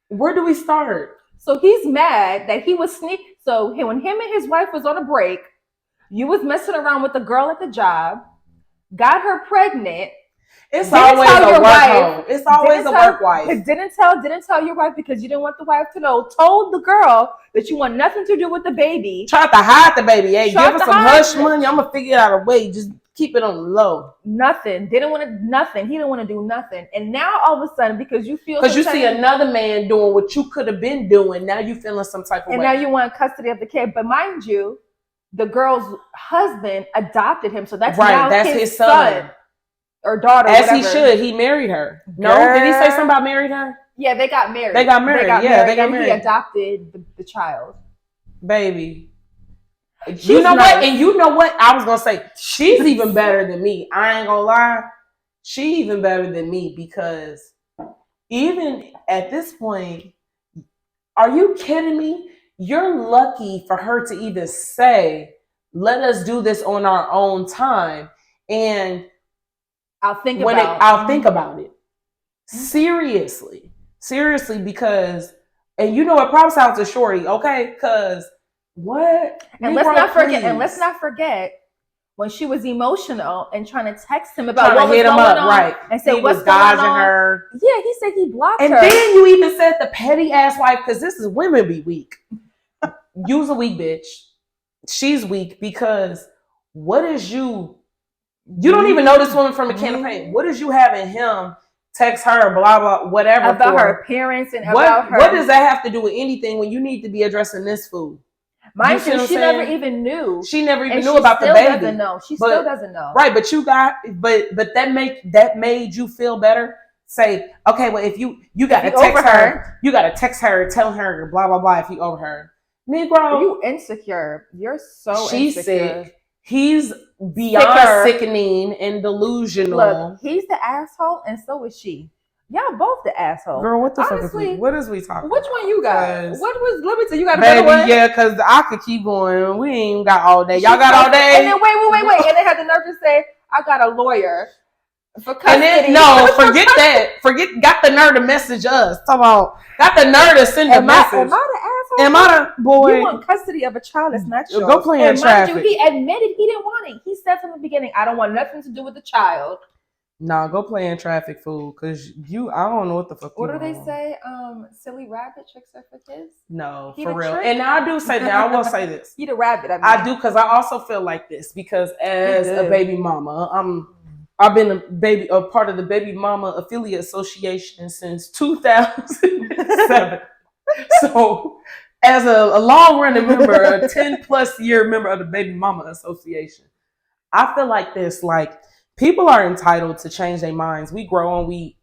Where do we start? So he's mad that he was So when him and his wife was on a break, you was messing around with the girl at the job, got her pregnant. It's always a work hoe. It's always a work wife. Didn't tell your wife because you didn't want the wife to know. Told the girl that you want nothing to do with the baby. Tried to hide the baby. Hey, give her some hush money. I'm gonna figure out a way. Just keep it on the low. Nothing. Didn't want to. Nothing. He didn't want to do nothing. And now all of a sudden, because you see another man doing what you could have been doing, now you feeling some type of way. And now you want custody of the kid. But mind you, the girl's husband adopted him, so that's right. Now that's his son. Or daughter, as whatever. He should. He married her. No, did he say something about married her? Yeah, they got married. They got married. They got married. He adopted the child. Baby, you know what? And you know what? I was gonna say she's even better than me. I ain't gonna lie. She even better than me because even at this point, are you kidding me? You're lucky for her to even say, "Let us do this on our own time," and I'll think about it. Seriously, because, and you know what? Props out to Shorty, okay? Because what? And let's not forget when she was emotional and trying to text him about what was going on, right? And said he was dodging her. Yeah, he said he blocked her. And then you even said the petty ass wife, because this is women be weak. You's a weak bitch. She's weak because what is you? You don't even know this woman from a can of paint. What is you having him text her, blah, blah, whatever. About her appearance and about her. What does that have to do with anything when you need to be addressing this fool? Mind you, she never even knew. She never even knew about the baby. Doesn't know. She still doesn't know. Right, but that made you feel better. Say, okay, well, if you gotta text her, you gotta text her, tell her, blah, blah, blah, if you over her. Negro. You insecure. You're so she's insecure. Sick. He's beyond sickening and delusional. Look, he's the asshole, and so is she. Y'all both the asshole. Girl, what the fuck is we? What is we talking? Which one you got? What was? Let me tell you. Got a baby, better one? yeah, because I could keep going. We ain't got all day. Y'all got all day. And then wait, and they had the nerve to say, "I got a lawyer for custody." And then no, forget that. Got the nerve to message us. Talk about got the nerve to send a message. Am I the asshole? Am I the boy? You want custody of a child that's not yours. Go play in traffic. Mind you, he admitted he didn't want it. He said from the beginning, "I don't want nothing to do with the child." Nah, go play in traffic, fool. Cause I don't know what the fuck. What do they say? Silly rabbit tricks are for kids. No, for real. And I do say that. I will say this. He the rabbit. I do because I also feel like this because as a baby mama, I've been a part of the Baby Mama Affiliate Association since 2007. So, as a long-running member, a 10+ year member of the Baby Mama Association, I feel like this. Like people are entitled to change their minds. We grow and we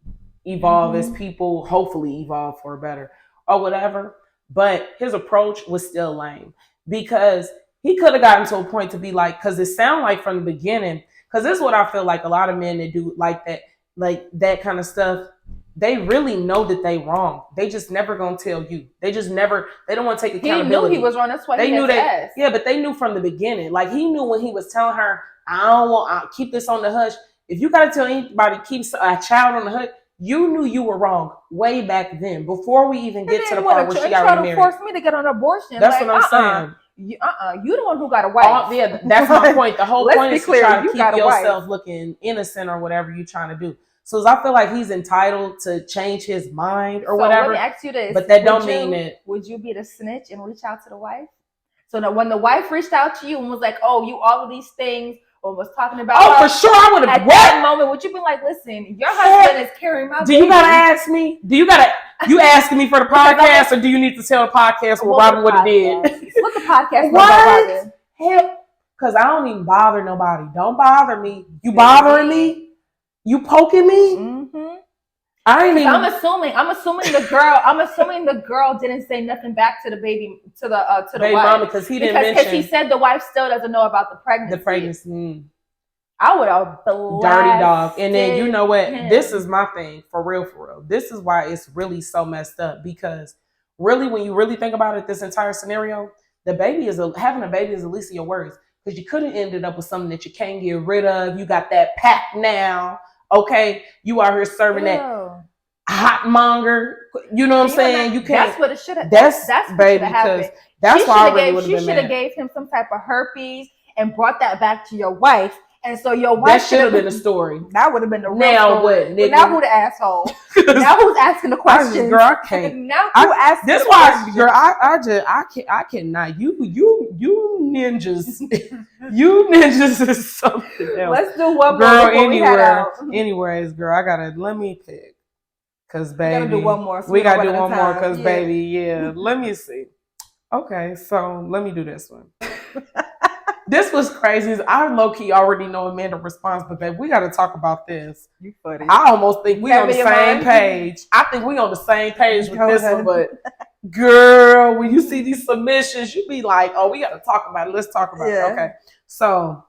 evolve as people. Hopefully, evolve for better or whatever. But his approach was still lame because he could have gotten to a point to be like, because it sounded like from the beginning. Because this is what I feel like a lot of men that do like that kind of stuff, they really know that they wrong. They just never gonna tell you. They don't want to take accountability. He knew he was wrong. That's why they knew that. Yeah, but they knew from the beginning. Like he knew when he was telling her, I'll keep this on the hush. If you gotta tell anybody keep a child on the hush, you knew you were wrong way back then. Before we even get to the part where she got remarried. Force me to get on abortion. That's what I'm saying. You the one who got a wife. Yeah, that's my point. The whole point is to try to keep yourself wife. Looking innocent or whatever you're trying to do. So I feel like he's entitled to change his mind or whatever. Let me ask you this. But that don't mean that. Would you be the snitch and reach out to the wife? So that when the wife reached out to you and was like, "Oh, you all of these things," or was talking about, for sure, I would have. At that moment, would you be like, "Listen, your husband is carrying my baby"? Do you gotta ask me? You asking me for the podcast, or do you need to tell the podcast what Robin would have did? What the podcast about Robin? Hell, because I don't even bother nobody. Don't bother me. You bothering me? You poking me? Mm-hmm. I'm assuming the girl didn't say nothing back to the baby to the baby wife mama because he didn't mention. Because he said the wife still doesn't know about the pregnancy. The pregnancy. I would have dirty dog. And then you know what? This is my thing for real. This is why it's really so messed up because really, when you really think about it, this entire scenario, having a baby is the least of your worries. because you could have ended up with something that you can't get rid of. You got that pack now. Okay, you out here serving that hot monger. You know what I'm saying? You can't. That's what it should have. That's what baby, should have happened. that's why I really would have been She should have mad. gave him some type of herpes and brought that back to your wife. And so your wife That should have been the story. That would have been the real Now story. what, nigga? Now who the asshole? Now who's asking the questions? Girl, I can't. Now who asking That's the why, questions? girl. I cannot. You ninjas. You ninjas is something else. Let's do one Girl, more before we head out. anyways, girl, let me pick. Cause baby, We gotta do one more. So we gotta do don't one run more. out of time. Cause baby, yeah. Let me see. Okay, so let me do this one. This was crazy. I low key already know Amanda's response, but babe, we got to talk about this. You funny. I almost think we on the same mind? page. I think we on the same page with Go this ahead. one, but girl, when you see these submissions, you be like, "Oh, we got to talk about it. Let's talk about it." Okay. So,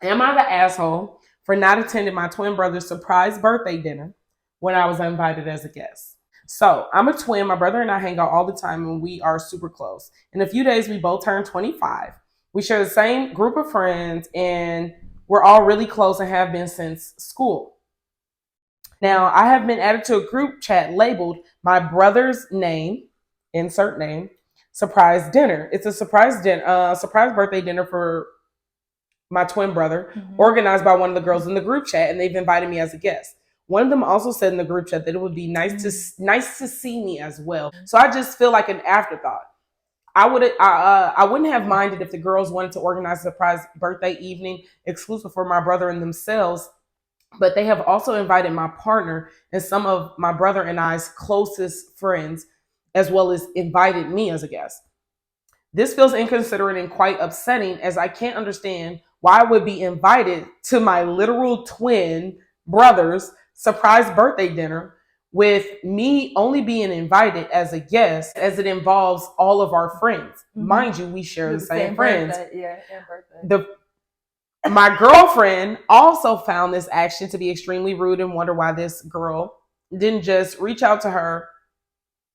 am I the asshole for not attending my twin brother's surprise birthday dinner when I was invited as a guest? So, I'm a twin. My brother and I hang out all the time, and we are super close. In a few days, we both turn 25. We share the same group of friends, and we're all really close and have been since school. Now, I have been added to a group chat labeled my brother's name, insert name, surprise dinner. It's a surprise dinner, surprise birthday dinner for my twin brother, organized by one of the girls in the group chat, and they've invited me as a guest. One of them also said in the group chat that it would be nice to see me as well. So I just feel like an afterthought. I wouldn't have minded if the girls wanted to organize a surprise birthday evening exclusive for my brother and themselves, but they have also invited my partner and some of my brother and I's closest friends, as well as invited me as a guest. This feels inconsiderate and quite upsetting, as I can't understand why I would be invited to my literal twin brother's surprise birthday dinner with me only being invited as a guest, as it involves all of our friends. Mind you, we share the same friends. Birthday. My girlfriend also found this action to be extremely rude and wonder why this girl didn't just reach out to her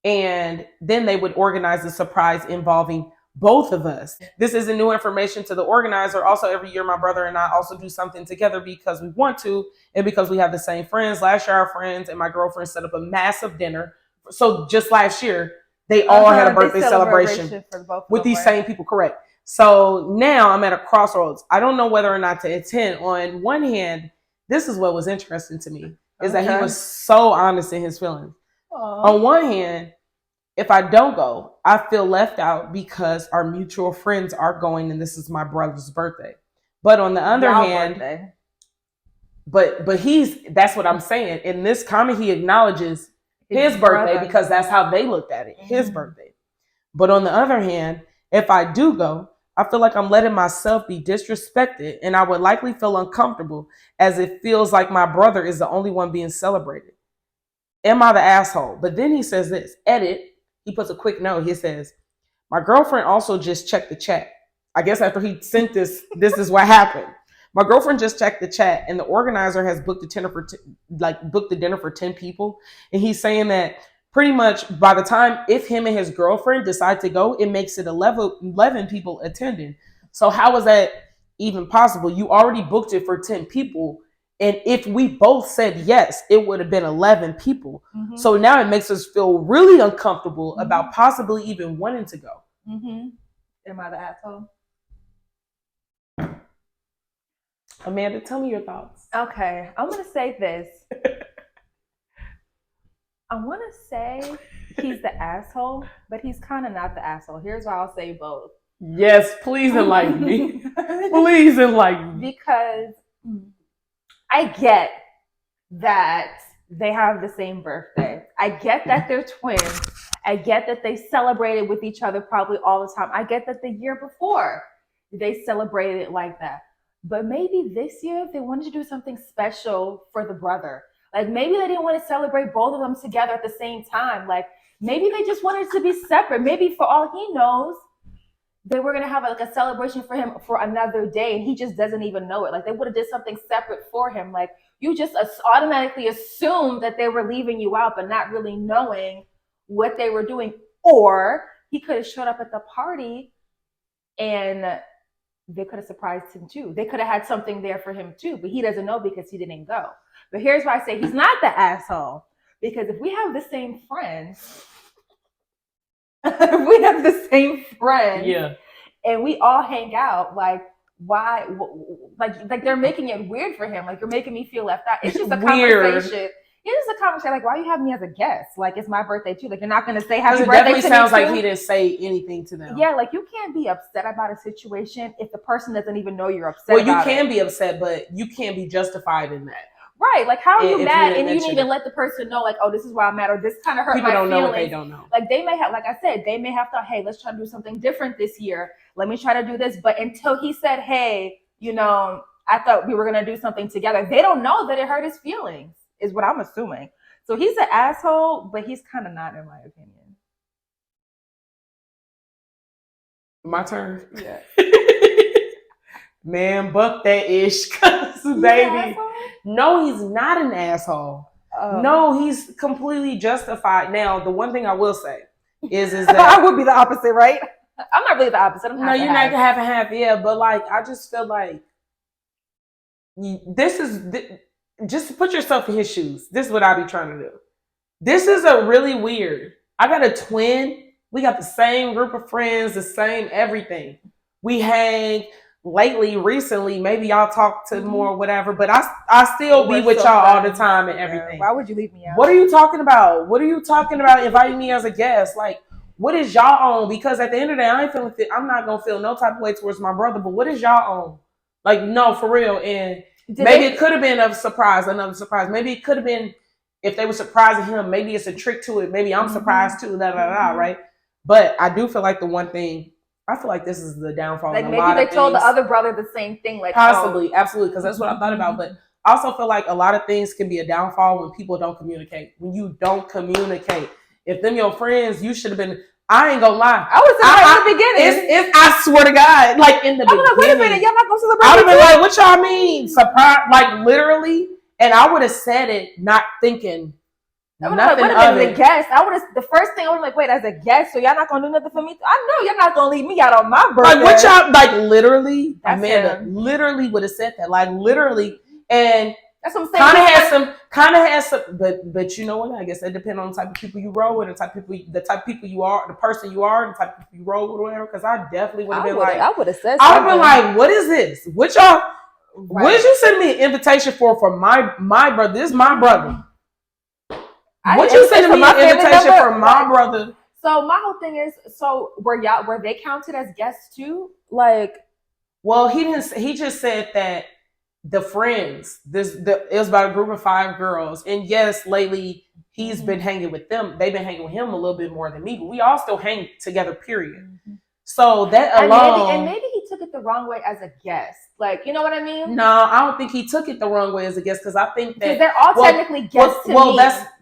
and then they would organize a surprise involving both of us. This isn't new information to the organizer. Also, every year, my brother and I also do something together because we want to and because we have the same friends. Last year, our friends and my girlfriend set up a massive dinner. So just last year, they all had a birthday celebration with these same people, correct? So now I'm at a crossroads. I don't know whether or not to attend. On one hand, this is what was interesting to me, is that he was so honest in his feelings. On one hand, if I don't go, I feel left out because our mutual friends are going and this is my brother's birthday. But on the other hand, but that's what I'm saying. In this comment, he acknowledges his birthday because that's how they looked at it, his birthday. But on the other hand, if I do go, I feel like I'm letting myself be disrespected and I would likely feel uncomfortable as it feels like my brother is the only one being celebrated. Am I the asshole? But then he says this, edit. He puts a quick note. He says, my girlfriend also just checked the chat. I guess after he sent this is what happened. My girlfriend just checked the chat and the organizer has booked the dinner for 10 people. And he's saying that pretty much by the time, if him and his girlfriend decide to go, it makes it 11 people attending. So how is that even possible? You already booked it for 10 people. And if we both said yes, it would have been 11 people. So now it makes us feel really uncomfortable about possibly even wanting to go. Am I the asshole? Amanda, tell me your thoughts. Okay, I'm going to say this. I want to say he's the asshole, but he's kind of not the asshole. Here's why I'll say both. Yes, please enlighten me. Please enlighten me. Because I get that they have the same birthday. I get that they're twins. I get that they celebrated with each other probably all the time. I get that the year before they celebrated it like that. But maybe this year they wanted to do something special for the brother. Like maybe they didn't want to celebrate both of them together at the same time. Like maybe they just wanted to be separate. Maybe for all he knows, they were going to have like a celebration for him for another day and he just doesn't even know it. Like they would have did something separate for him. Like you just automatically assumed that they were leaving you out, but not really knowing what they were doing. Or he could have showed up at the party and they could have surprised him too. They could have had something there for him too, but he doesn't know because he didn't go. But here's why I say he's not the asshole. Because if we have the same friends, if we have the same friends, Yeah. and we all hang out, like, why? Like they're making it weird for him. Like, you're making me feel left out. It's just a conversation. It's just a conversation. Like, why you have me as a guest? Like, it's my birthday too. Like, you're not gonna say happy birthday to me. It definitely sounds like he didn't say anything to them. Yeah, like, you can't be upset about a situation if the person doesn't even know you're upset. Well, you about can it. be upset, but you can't be justified in that. Right, like, how are you mad and you didn't even it. let the person know, like, oh, this is why I'm mad, or this kind of hurt People my don't feelings. know what they don't know. Like, they may have, like I said, they may have thought, hey, let's try to do something different this year. Let me try to do this. But until he said, hey, you know, I thought we were going to do something together, they don't know that it hurt his feelings, is what I'm assuming. So he's an asshole, but he's kind of not, in my opinion. My turn? Yeah. Man, buck that ish, cause baby. No, he's not an asshole. No, he's completely justified. Now, the one thing I will say is that I would be the opposite, right? I'm not really the opposite. I'm no, you're not half and half, yeah. But like, I just feel like just put yourself in his shoes. This is what I be trying to do. This is a really weird. I got a twin. We got the same group of friends, the same everything. We hang. Recently, maybe y'all talk to more, whatever. But I still be with y'all all the time and everything. Why would you leave me out? What are you talking about? What are you talking about inviting me as a guest? Like, what is y'all on? Because at the end of the day, I'm not gonna feel no type of way towards my brother. But what is y'all on? Like, no, for real. And it could have been another surprise. Maybe it could have been if they were surprising him. Maybe it's a trick to it. Maybe I'm surprised too. Right? But I do feel like the one thing. I feel like this is the downfall. Like, maybe they told the other brother the same thing. Like, possibly, absolutely, because that's what I thought about. But I also feel like a lot of things can be a downfall when people don't communicate. When you don't communicate, if them your friends, you should have been. I ain't gonna lie. I was in the beginning. I swear to God, like in the beginning. Like, wait a minute, y'all not gonna celebrate? I would have been like, what y'all mean? Surprise, like literally. And I would have said it, not thinking. Nothing of it. The guest. The first thing I was like, wait, as a guest, so y'all not gonna do nothing for me? I know y'all not gonna leave me out on my birthday. Like, what y'all, like, literally, Amanda literally would have said that, like, literally, and that's what I'm saying. Kind of has some, but you know what? I guess that depends on the type of people you roll with, the type of people you are, the person you are, the type of people you roll with, or whatever. Because I definitely would have been like, I would have said, I would have been like, what is this? What y'all? Right. What did you send me an invitation for my brother? This is my brother. What you sending me an invitation for my brother? So my whole thing is, were they counted as guests too? Like, well, he didn't. He just said that the friends. It was about a group of 5 girls, and yes, lately he's been hanging with them. They've been hanging with him a little bit more than me, but we all still hang together. Period. So that alone, and maybe he took it the wrong way as a guest. Like, you know what I mean? No, I don't think he took it the wrong way as a guest, because I think that they're all technically guests to me.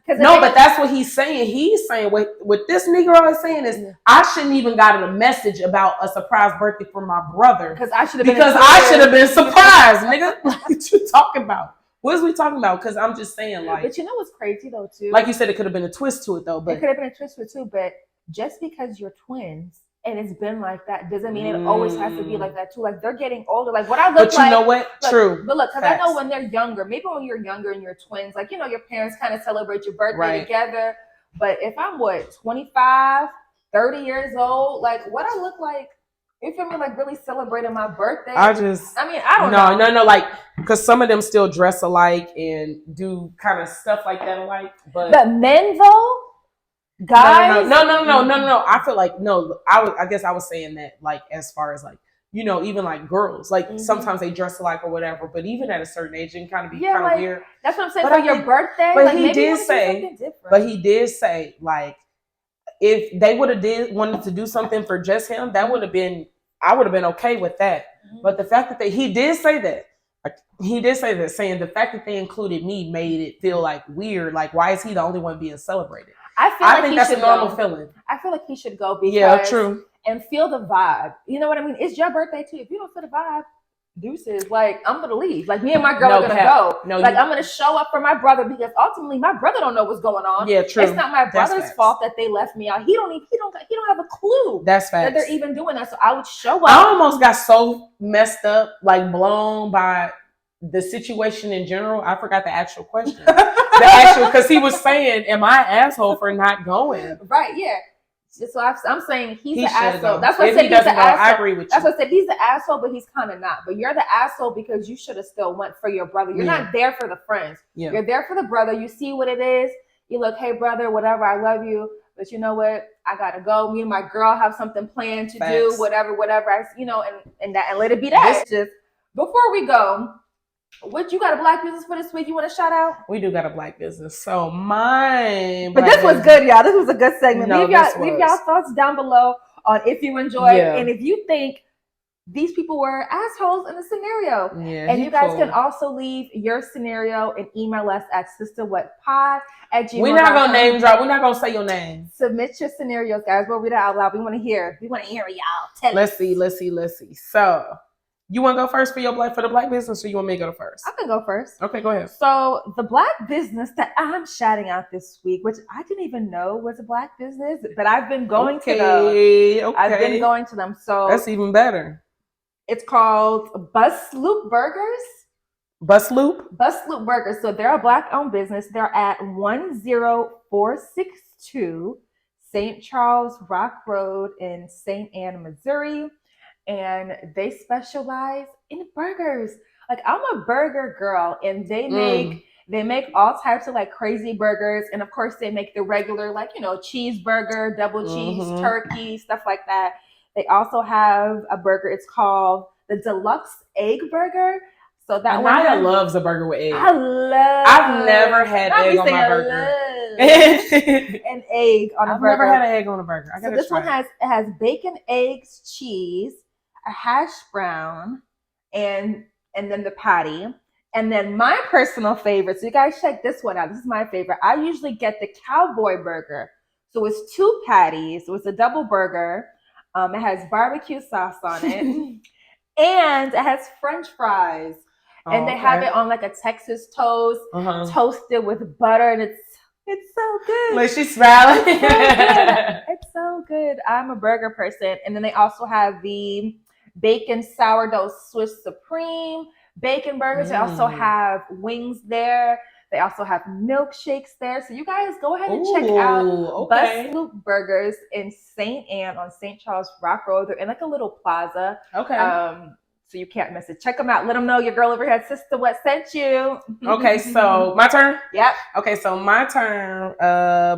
But that's what he's saying. He's saying what this Negro is saying is I shouldn't even gotten a message about a surprise birthday for my brother because I should have been surprised, nigga. Like, what you talking about? What is we talking about? Because I'm just saying, like. But you know what's crazy though too? Like you said, it could have been a twist to it though. But it could have been a twist to it too. But just because you're twins. And it's been like that doesn't mean it always has to be like that too. Like, they're getting older. Like, what I look like. But you know what? True. But look, because I know when they're younger, maybe when you're younger and you're twins, like, you know, your parents kind of celebrate your birthday together. But if I'm 25, 30 years old, like, what I look like, you feel me? Like, really celebrating my birthday. I don't know. No. Like, because some of them still dress alike and do kind of stuff like that alike. But men though. Guys, no. I feel like I guess I was saying that, like, as far as like, you know, even like girls, like sometimes they dress alike or whatever. But even at a certain age, it can kind of be kind of weird. That's what I'm saying. For your birthday, but he did say, like, if they would have wanted to do something for just him, I would have been okay with that. But the fact that he did say that. Saying the fact that they included me made it feel like weird. Like, why is he the only one being celebrated? I think that's a normal feeling. I feel like he should go because true. And feel the vibe. You know what I mean? It's your birthday too. If you don't feel the vibe, deuces. Like, I'm gonna leave. Like, me and my girl are gonna go. I'm gonna show up for my brother because ultimately my brother don't know what's going on. Yeah, true. It's not my brother's fault that they left me out. He don't have a clue That's that facts. they're even doing that. So I would show up. I almost got so messed up, like blown by the situation in general. I forgot the actual question. Because he was saying, "Am I an asshole for not going?" Right? Yeah. So I'm saying he's He the should asshole. go. That's what I If said. he He's the doesn't go, asshole. I agree with you. That's what I said. He's the asshole, but he's kind of not. But you're the asshole because you should have still went for your brother. You're not there for the friends. Yeah. You're there for the brother. You see what it is. You look, hey brother, whatever. I love you, but you know what? I gotta go. Me and my girl have something planned to do. Whatever. And let it be that. Just before we go. What you got a black business for this week? You want to shout out? We do got a black business. So mine. But this was good, y'all. This was a good segment. No, leave y'all thoughts down below on if you enjoyed and if you think these people were assholes in the scenario. Yeah, and you guys can also leave your scenario and email us at SistaWhatPod@gmail.com. We're not gonna name drop. We're not gonna say your name. Submit your scenarios, guys. We'll read it out loud. We want to hear. Y'all. Let's see. So, you want to go first for the black business, or you want me to go first? I can go first. Okay, go ahead. So the black business that I'm shouting out this week, which I didn't even know was a black business, but I've been going to them. Okay. I've been going to them. So that's even better. It's called Bus Loop Burgers. Bus Loop Burgers. So they're a black-owned business. They're at 10462 St. Charles Rock Road in St. Anne, Missouri. And they specialize in burgers. Like, I'm a burger girl, and they make all types of like crazy burgers. And of course they make the regular, like, cheeseburger, double cheese, turkey, stuff like that. They also have a burger. It's called the Deluxe Egg Burger. So that Anaya loves a burger with egg. I've never had egg on my burger. An egg on a burger. I've never had an egg on a burger. So this one has bacon, eggs, cheese, a hash brown, and then the patty. And then my personal favorite, so you guys check this one out. This is my favorite. I usually get the cowboy burger. So it's 2 patties. So it's a double burger. It has barbecue sauce on it. And it has French fries. And they have it on like a Texas toast, toasted with butter, and it's so good. Like, she's smiling. It's so good. I'm a burger person. And then they also have the bacon sourdough Swiss Supreme bacon burgers. They also have wings there. They also have milkshakes there. So you guys go ahead and check out Bus Loop Burgers in St. Anne on St. Charles Rock Road. They're in like a little plaza. So you can't miss it. Check them out. Let them know your girl over here at SistaWhat sent you. Okay, so my turn? Yep. Okay, so my turn.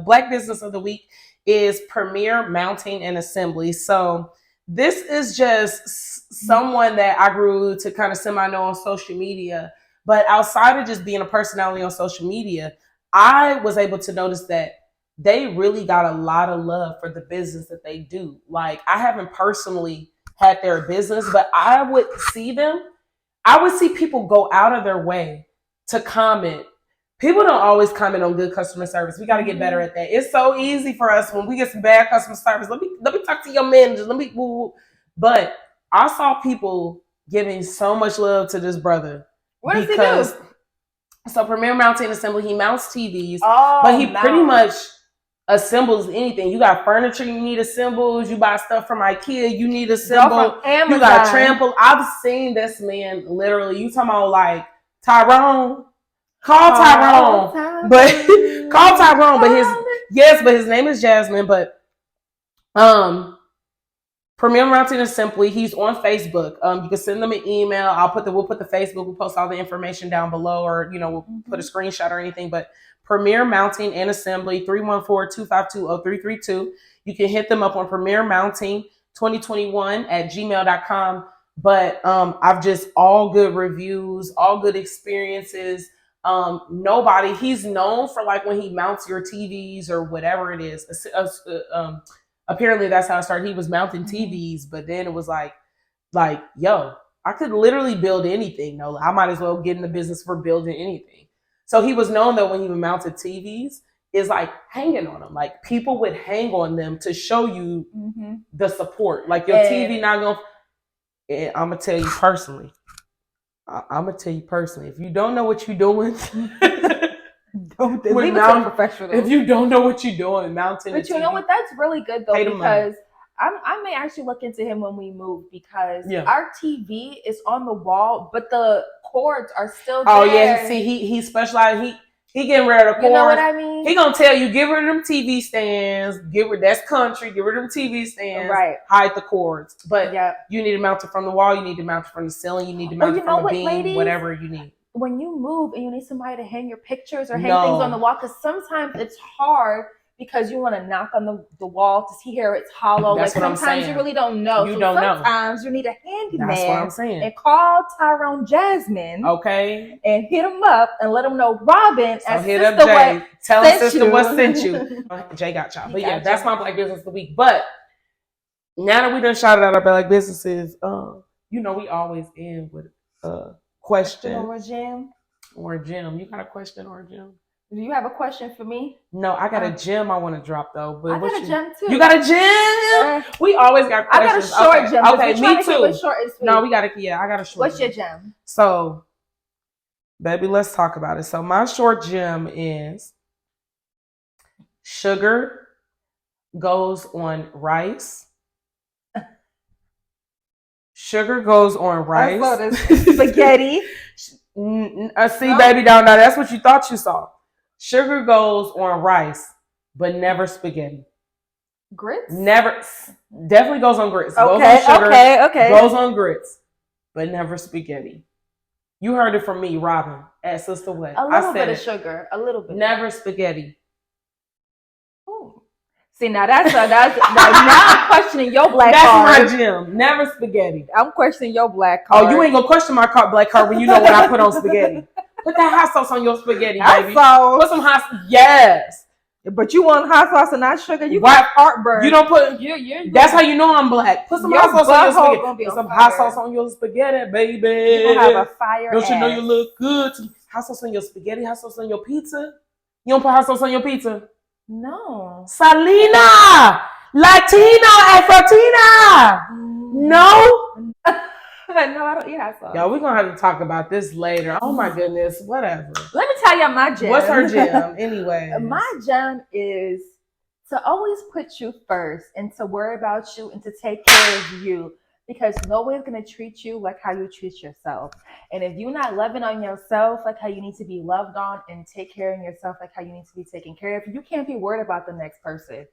Black business of the week is Premier Mounting and Assembly. So this is just someone that I grew to kind of semi-know on social media. But outside of just being a personality on social media, I was able to notice that they really got a lot of love for the business that they do. Like, I haven't personally had their business, but I would see people go out of their way to comment. People don't always comment on good customer service. We got to get better at that. It's so easy for us when we get some bad customer service. Let me talk to your manager. But I saw people giving so much love to this brother. What does he do? So Premier Mounting Assembly, he mounts TVs, but he pretty much assembles anything. You got furniture you need assembled. You buy stuff from IKEA you need assembled. You got trample. I've seen this man literally. You talking about like Tyrone? Call Tyrone. But call Tyrone. But his name is Jasmine. But Premier Mounting Assembly, he's on Facebook. You can send them an email. We'll put the Facebook, we'll post all the information down below, or we'll put a screenshot or anything. But Premier Mounting and Assembly, 314-252-0332. You can hit them up on Premier Mounting 2021 at gmail.com. But I've just all good reviews, all good experiences. He's known for like when he mounts your TVs or whatever it is. Apparently that's how it started. He was mounting TVs, but then it was like, yo, I could literally build anything. No, I might as well get in the business for building anything. So he was known that when he mounted TVs, is like hanging on them. Like, people would hang on them to show you the support. Like, your TV not going. And I'm gonna tell you personally. If you don't know what you're doing, leave it to a professional. If you don't know what you're doing, mounting. But you know what? That's really good though, because I may actually look into him when we move because Yeah. our TV is on the wall, but the cords are still there. Oh yeah, see, he specialized. He getting rid of the cords. You know what I mean? He gonna tell you, give her them TV stands. That's country. Give her them TV stands. Right. Hide the cords. But Yeah. you need to mount it from the wall. You need to mount it from the ceiling. You need to mount it from the beam. Ladies? Whatever you need. When you move and you need somebody to hang your pictures or hang No. things on the wall, because sometimes it's hard because you want to knock on the wall to hear it's hollow. That's like what I'm sometimes saying. you really don't know. You So don't know. Sometimes you need a handyman. That's what I'm saying. And call Tyrone Jasmine. Okay. And hit him up and let him know Robin So at hit up SistaWhat Jay. Tell him sent Sister you. what sent you. Jay got y'all. But yeah, got that's you. my Black Business of the Week. But now that we done shouted out our Black businesses, you know we always end with a question Or Jim. or a gem. You got a question or a gem? Do you have a question for me? No, I got a gem I want to drop though. But I got a gem too. You got a gem? We always got I got a questions. short Okay, gem. Okay, We're trying me to keep too. it short and sweet. No, we got yeah, I got a short. What's gem. your gem? So, baby, let's talk about it. So my short gem is sugar goes on rice. Sugar goes on rice. I saw this spaghetti. See, baby, down now. That's what you thought you saw. Sugar goes on rice, but never spaghetti. Grits? Never. Definitely goes on grits. Okay, goes on sugar, okay. Goes on grits, but never spaghetti. You heard it from me, Robin, at SistaWhat. A little bit of sugar. A little bit. Never spaghetti. Ooh. See, now now I'm questioning your black That's card. my gem. Never spaghetti. I'm questioning your black card. Oh, you ain't gonna question my black card when you know what I put on spaghetti. Put that hot sauce on your spaghetti, baby. Hot Put some hot. Yes. But you want hot sauce and not sugar? You What? got heartburn. You don't put. You're That's how you know I'm black. Put some Your hot sauce on your butthole spaghetti. gonna be Put on some fire. hot sauce on your spaghetti, baby. You gonna have a fire. Don't you know ass. you look good? Hot sauce on your spaghetti. Hot sauce on your pizza. You don't put hot sauce on your pizza. No. Salina, Latina, Afrotina. No. No, I don't eat hot sauce. Yo, we're gonna have to talk about this later. Oh my goodness, whatever. Let me tell you my gem. What's her gem anyway? My gem is to always put you first and to worry about you and to take care of you, because nobody's going to treat you like how you treat yourself. And if you're not loving on yourself like how you need to be loved on and take care of yourself like how you need to be taken care of, you can't be worried about the next person.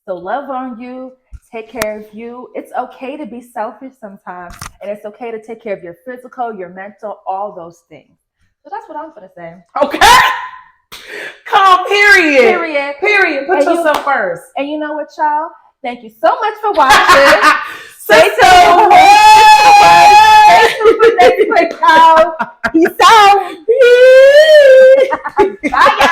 So love on you, take care of you. It's okay to be selfish sometimes, and it's okay to take care of your physical, your mental, all those things. So that's what I'm going to say. Okay. Come, period. Period. Put yourself first. And you know what, y'all? Thank you so much for watching. Stay tuned. Stay tuned for next week, y'all. Peace out. Bye, y'all.